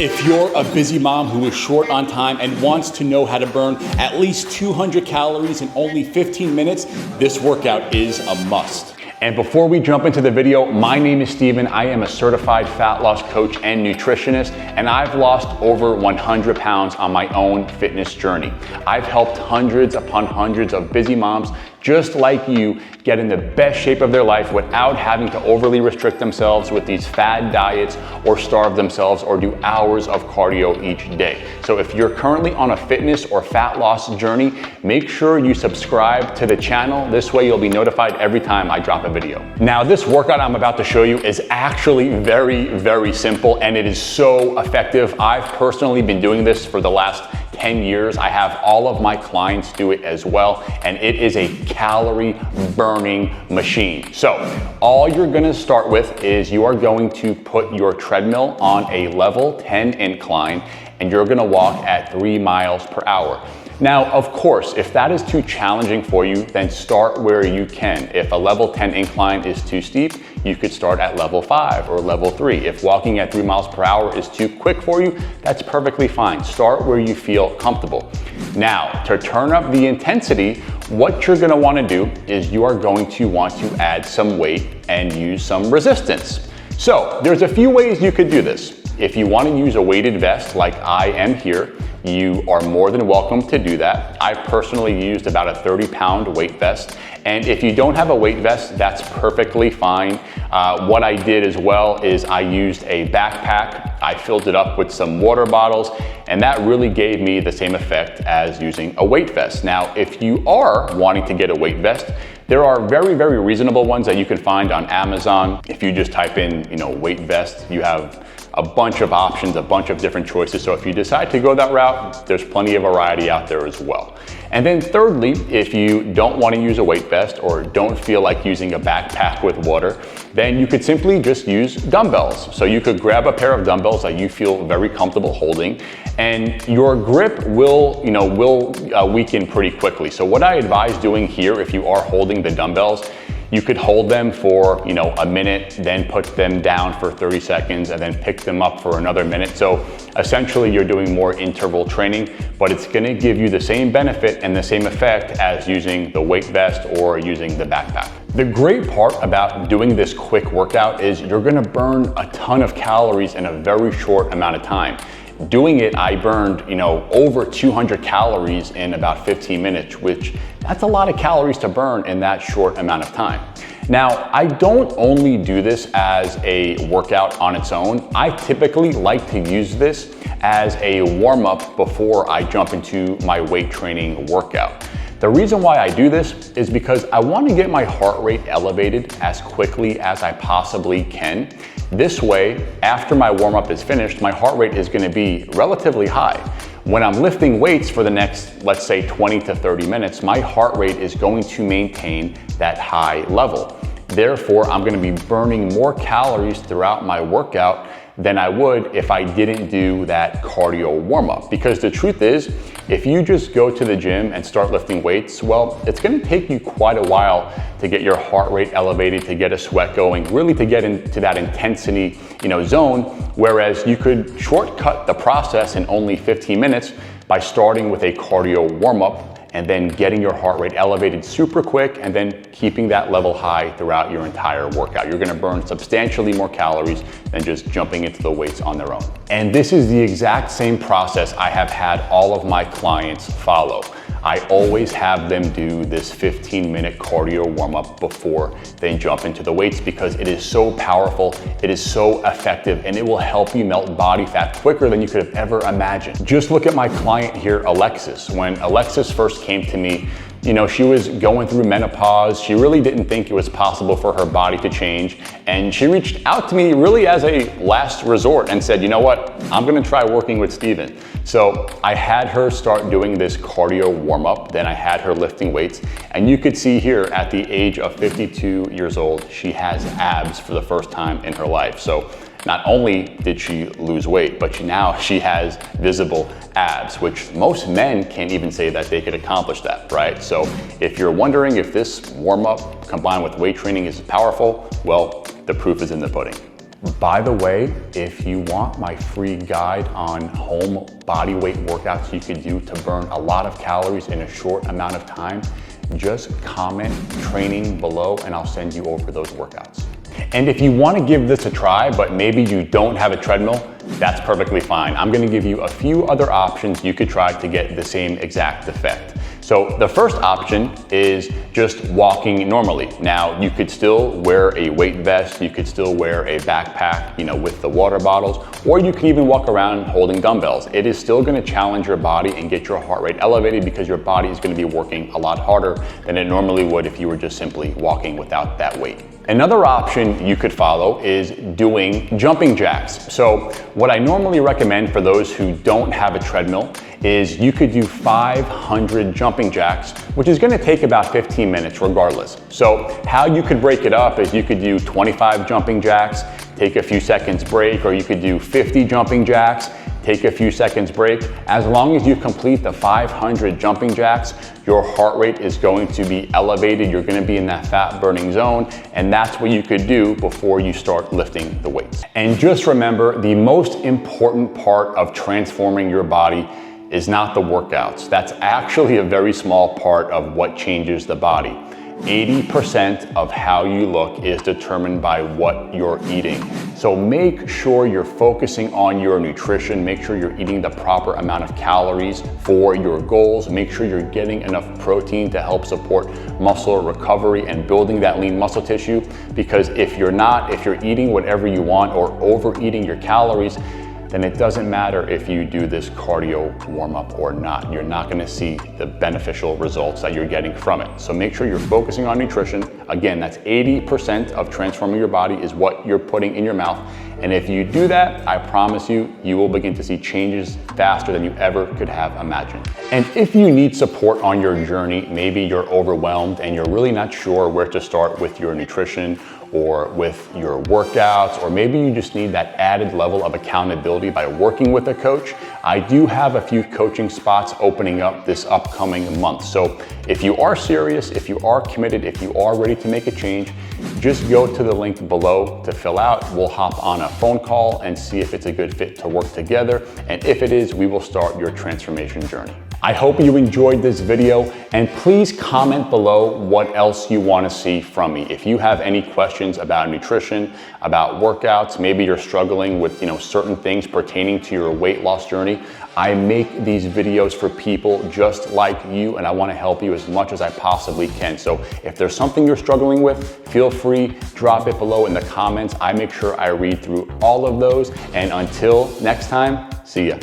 If you're a busy mom who is short on time and wants to know how to burn at least 200 calories in only 15 minutes, this workout is a must. And before we jump into the video, my name is Steven. I am a certified fat loss coach and nutritionist, and I've lost over 100 pounds on my own fitness journey. I've helped hundreds upon hundreds of busy moms just like you get in the best shape of their life without having to overly restrict themselves with these fad diets or starve themselves or do hours of cardio each day. So if you're currently on a fitness or fat loss journey, make sure you subscribe to the channel. This way you'll be notified every time I drop a video. Now, this workout I'm about to show you is actually very, very simple, and it is so effective. I've personally been doing this for the last 10 years. I have all of my clients do it as well, and it is a calorie burning machine. So all you're gonna start with is you are going to put your treadmill on a level 10 incline, and you're gonna walk at 3 miles per hour. Now, of course, if that is too challenging for you, then start where you can. If a level 10 incline is too steep, you could start at level 5 or level 3. If walking at 3 miles per hour is too quick for you, that's perfectly fine. Start where you feel comfortable. Now, to turn up the intensity, what you're gonna wanna do is you are going to want to add some weight and use some resistance. So there's a few ways you could do this. If you wanna use a weighted vest like I am here, you are more than welcome to do that. I personally used about a 30-pound weight vest. And if you don't have a weight vest, that's perfectly fine. What I did as well is I used a backpack. I filled it up with some water bottles, and that really gave me the same effect as using a weight vest. Now, if you are wanting to get a weight vest, there are very, very reasonable ones that you can find on Amazon. If you just type in, weight vest, you have a bunch of options, a bunch of different choices. So if you decide to go that route, there's plenty of variety out there as well. And then thirdly, if you don't want to use a weight vest or don't feel like using a backpack with water, then you could simply just use dumbbells. So you could grab a pair of dumbbells that you feel very comfortable holding, and your grip will weaken pretty quickly. So what I advise doing here, if you are holding the dumbbells, you could hold them for a minute, then put them down for 30 seconds, and then pick them up for another minute. So essentially you're doing more interval training, but it's gonna give you the same benefit and the same effect as using the weight vest or using the backpack. The great part about doing this quick workout is you're gonna burn a ton of calories in a very short amount of time. Doing it, I burned, over 200 calories in about 15 minutes, which that's a lot of calories to burn in that short amount of time. Now, I don't only do this as a workout on its own. I typically like to use this as a warm-up before I jump into my weight training workout. The reason why I do this is because I want to get my heart rate elevated as quickly as I possibly can. This way, after my warm-up is finished, my heart rate is going to be relatively high. When I'm lifting weights for the next, let's say 20 to 30 minutes, my heart rate is going to maintain that high level. Therefore, I'm going to be burning more calories throughout my workout than I would if I didn't do that cardio warm-up. Because the truth is, if you just go to the gym and start lifting weights, well, it's gonna take you quite a while to get your heart rate elevated, to get a sweat going, really to get into that intensity, zone, whereas you could shortcut the process in only 15 minutes by starting with a cardio warm-up and then getting your heart rate elevated super quick and then keeping that level high throughout your entire workout. You're gonna burn substantially more calories than just jumping into the weights on their own. And this is the exact same process I have had all of my clients follow. I always have them do this 15-minute cardio warm-up before they jump into the weights because it is so powerful, it is so effective, and it will help you melt body fat quicker than you could have ever imagined. Just look at my client here, Alexis. When Alexis first came to me, she was going through menopause. She really didn't think it was possible for her body to change. And she reached out to me really as a last resort and said, you know what, I'm gonna try working with Steven. So I had her start doing this cardio warm-up, then I had her lifting weights. And you could see here at the age of 52 years old, she has abs for the first time in her life. So not only did she lose weight, but she has visible abs, which most men can't even say that they could accomplish that, right? So if you're wondering if this warm-up combined with weight training is powerful, well, the proof is in the pudding. By the way, if you want my free guide on home body weight workouts you could do to burn a lot of calories in a short amount of time, just comment training below and I'll send you over those workouts. And if you want to give this a try, but maybe you don't have a treadmill, that's perfectly fine. I'm going to give you a few other options you could try to get the same exact effect. So the first option is just walking normally. Now, you could still wear a weight vest, you could still wear a backpack, with the water bottles, or you can even walk around holding dumbbells. It is still going to challenge your body and get your heart rate elevated because your body is going to be working a lot harder than it normally would if you were just simply walking without that weight. Another option you could follow is doing jumping jacks. So what I normally recommend for those who don't have a treadmill is you could do 500 jumping jacks, which is gonna take about 15 minutes regardless. So how you could break it up is you could do 25 jumping jacks, take a few seconds break, or you could do 50 jumping jacks, take a few seconds break. As long as you complete the 500 jumping jacks, your heart rate is going to be elevated. You're gonna be in that fat burning zone, and that's what you could do before you start lifting the weights. And just remember, the most important part of transforming your body is not the workouts. That's actually a very small part of what changes the body. 80% of how you look is determined by what you're eating. So make sure you're focusing on your nutrition, make sure you're eating the proper amount of calories for your goals, make sure you're getting enough protein to help support muscle recovery and building that lean muscle tissue. Because if you're eating whatever you want or overeating your calories, then it doesn't matter if you do this cardio warm-up or not. You're not gonna see the beneficial results that you're getting from it. So make sure you're focusing on nutrition. Again, that's 80% of transforming your body is what you're putting in your mouth. And if you do that, I promise you, you will begin to see changes faster than you ever could have imagined. And if you need support on your journey, maybe you're overwhelmed and you're really not sure where to start with your nutrition or with your workouts, or maybe you just need that added level of accountability by working with a coach, I do have a few coaching spots opening up this upcoming month. So if you are serious, if you are committed, if you are ready to make a change, just go to the link below to fill out. We'll hop on a phone call and see if it's a good fit to work together. And if it is, we will start your transformation journey. I hope you enjoyed this video, and please comment below what else you want to see from me. If you have any questions about nutrition, about workouts, maybe you're struggling with certain things pertaining to your weight loss journey, I make these videos for people just like you, and I want to help you as much as I possibly can. So if there's something you're struggling with, feel free, drop it below in the comments. I make sure I read through all of those, and until next time, see ya.